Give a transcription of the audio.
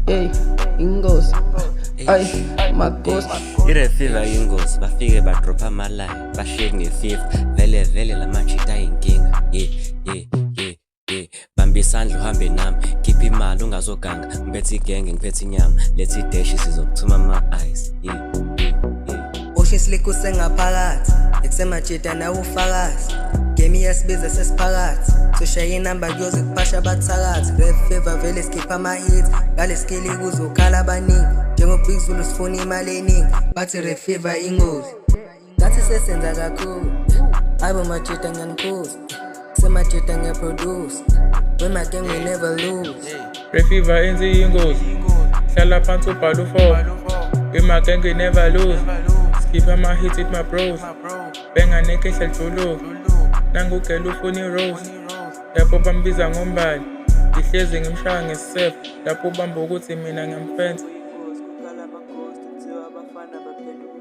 Ey, ingozi. Ay, magosi. I-Refiva ingozi, bafike badropha amalaya, bashake nge-FIFA, vele lamachita ayinkinga. Bamba isandla uhambe nami, khipha imali ungazoganga, ngiphethe igenge ngiphethe inyama, letha ideshi sizokuthuma ama-ice. Usho slick usengaphakathi, ekusemajita nawo ufakazi. Game yasibiza sesiphakathi, soshaya inamba kuyoze kuphasha abathakathi. Refiva vele sikhipha ama-hits, ngale skili kuzokhala abaningi. Njengobig Zulu sifuna imali eningi, bathi Refiva ingozi. Ngathi sesenza kakhulu, ayibo majita ngiyanikhuza. Semajita ngiyaproduce, with my gang we never lose. Refiva enzi ingozi, hlala phansi ubhala u-4. With my gang we never lose. Skipha ama-hits with my bros, benga nekehla juluka. Nangugela ufuna i-rose, lapho bambiza ngombali. Ngihlezi ngimshaya ngesisefo, lapho ubamba ukuthi mina ngiyamfensa. Kukhala amakhosi, kuthiwa abafana baphenduka